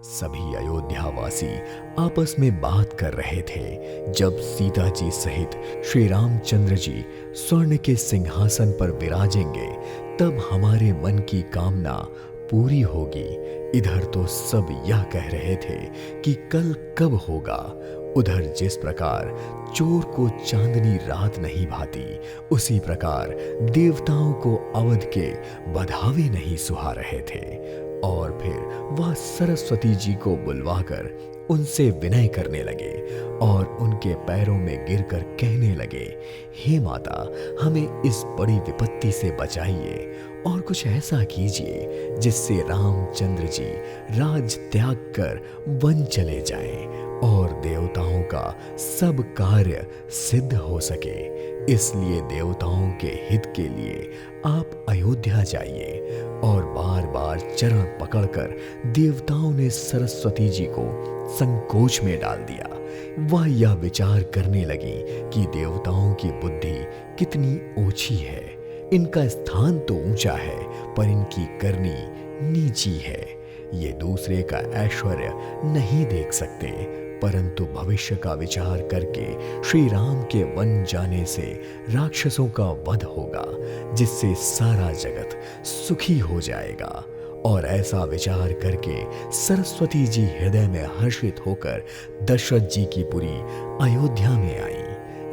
सभी अयोध्यावासी आपस में बात कर रहे थे जब सीता जी सहित श्री रामचंद्र जी स्वर्ण के सिंहासन पर विराजेंगे तब हमारे मन की कामना पूरी होगी। इधर तो सब यह कह रहे थे कि कल कब होगा। उधर जिस प्रकार चोर को चांदनी रात नहीं भाती, उसी प्रकार देवताओं को अवध के बधावे नहीं सुहा रहे थे। और फिर वह सरस्वती जी को बुलवाकर उनसे विनय करने लगे और उनके पैरों में गिरकर कहने लगे, हे माता, हमें इस बड़ी विपत्ति से बचाइए और कुछ ऐसा कीजिए जिससे रामचंद्र जी राज त्याग कर वन चले जाएं और देवताओं का सब कार्य सिद्ध हो सके। इसलिए देवताओं के हित के लिए आप अयोध्या जाइए। और बार बार चरण पकड़कर देवताओं ने सरस्वती जी को संकोच में डाल दिया। वह यह विचार करने लगी कि देवताओं की बुद्धि कितनी ओछी है। इनका स्थान तो ऊंचा है पर इनकी करनी नीची है। ये दूसरे का ऐश्वर्य नहीं देख सकते, परंतु भविष्य का विचार करके श्री राम के वन जाने से राक्षसों का वध होगा, जिससे सारा जगत सुखी हो जाएगा। और ऐसा विचार करके सरस्वती जी हृदय में हर्षित होकर दशरथ जी की पुरी अयोध्या में आई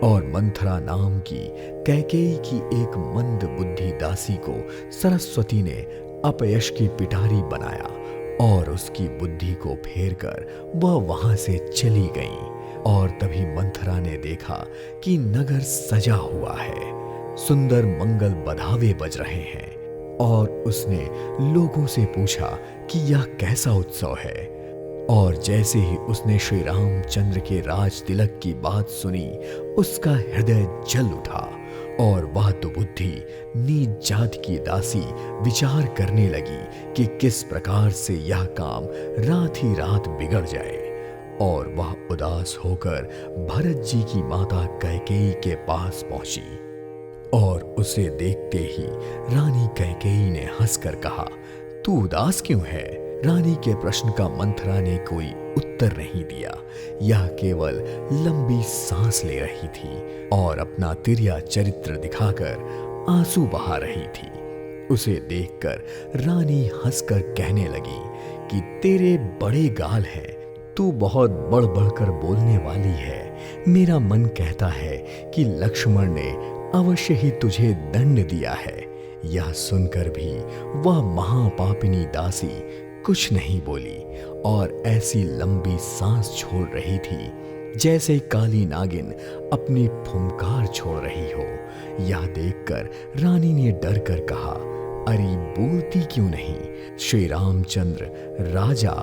और मंथरा नाम की कैकेयी की एक मंद बुद्धि दासी को सरस्वती ने अपयश की पिटारी बनाया और उसकी बुद्धि को फेरकर वह वहां से चली गई। और तभी मंथरा ने देखा कि नगर सजा हुआ है, सुंदर मंगल बधावे बज रहे हैं। और उसने लोगों से पूछा कि यह कैसा उत्सव है। और जैसे ही उसने श्री रामचंद्र के राज तिलक की बात सुनी, उसका हृदय जल उठा और वह दुबुद्धि नीच जात की दासी विचार करने लगी कि किस प्रकार से यह काम रात ही रात बिगड़ जाए। और वह उदास होकर भरत जी की माता कैकेयी के पास पहुंची और उसे देखते ही रानी कैकेयी ने हंसकर कहा, तू उदास क्यों है? रानी के प्रश्न का मंथरा ने कोई उत्तर नहीं दिया। यह केवल लंबी सांस ले रही थी और अपना तिर्या चरित्र दिखाकर आंसू बहा रही थी। उसे देखकर रानी हंसकर कहने लगी कि तेरे बड़े गाल हैं, तू बहुत बढ़ बढ़कर बोलने वाली है। मेरा मन कहता है कि लक्ष्मण ने अवश्य ही तुझे दंड दिया है। यह सुनकर भी वह महापापिनी दासी कुछ नहीं बोली और ऐसी लंबी सांस छोड़ रही थी जैसे काली नागिन अपनी फुंकार छोड़ रही हो। यह देखकर रानी ने डर कर कहा, अरे बोलती क्यों नहीं? श्री रामचंद्र, राजा,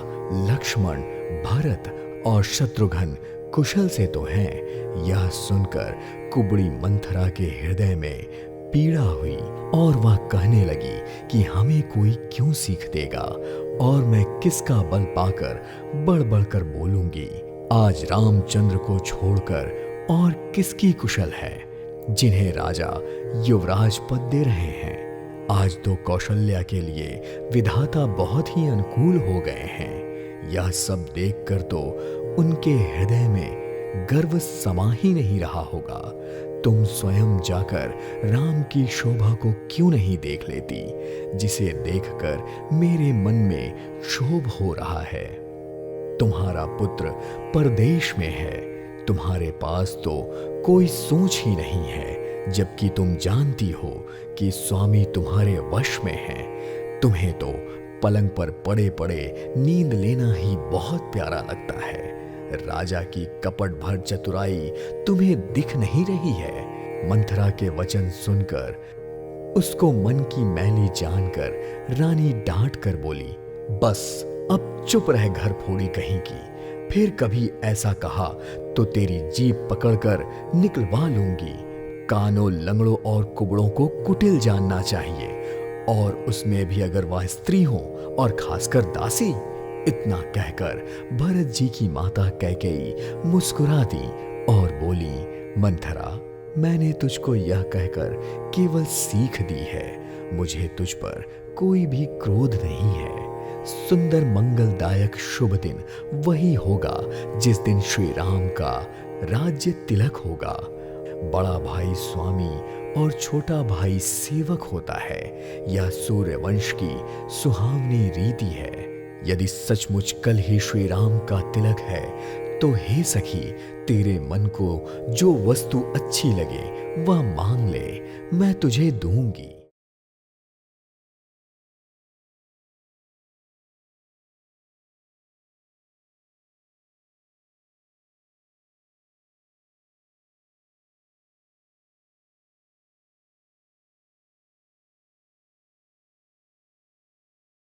लक्ष्मण, भरत और शत्रुघ्न कुशल से तो हैं। यह सुनकर कुबड़ी मंथरा के हृदय में पीड़ा हुई और वह कहने लगी कि हमें कोई क्यों सीख देगा और मैं किसका बल पाकर बढ़ बढ़कर बोलूंगी। आज रामचंद्र को छोड़कर और किसकी कुशल है जिन्हें राजा युवराज पद दे रहे हैं। आज तो कौशल्या के लिए विधाता बहुत ही अनुकूल हो गए हैं। यह सब देखकर तो उनके हृदय में गर्व समा ही नहीं रहा होगा। तुम स्वयं जाकर राम की शोभा को क्यों नहीं देख लेती, जिसे देखकर मेरे मन में क्षोभ हो रहा है। तुम्हारा पुत्र परदेश में है, तुम्हारे पास तो कोई सोच ही नहीं है, जबकि तुम जानती हो कि स्वामी तुम्हारे वश में है। तुम्हें तो पलंग पर पड़े पड़े नींद लेना ही बहुत प्यारा लगता है। राजा की कपट भर चतुराई तुम्हें दिख नहीं रही है। मंथरा के वचन सुनकर उसको मन की मैली जानकर रानी डांट कर बोली, बस अब चुप रह घर फोड़ी कहीं की। फिर कभी ऐसा कहा तो तेरी जीभ पकड़कर निकलवा लूंगी। कानों, लंगड़ों और कुबड़ों को कुटिल जानना चाहिए, और उसमें भी अगर वह स्त्री हो और खासकर दासी। इतना कहकर भरत जी की माता कैकेयी मुस्कुरा दी और बोली, मंथरा, मैंने तुझको यह कहकर केवल सीख दी है, मुझे तुझ पर कोई भी क्रोध नहीं है। सुंदर मंगलदायक शुभ दिन वही होगा जिस दिन श्री राम का राज्य तिलक होगा। बड़ा भाई स्वामी और छोटा भाई सेवक होता है। यह सूर्यवंश की सुहावनी रीति है। यदि सचमुच कल ही श्री राम का तिलक है तो हे सखी, तेरे मन को जो वस्तु अच्छी लगे वह मांग ले, मैं तुझे दूंगी।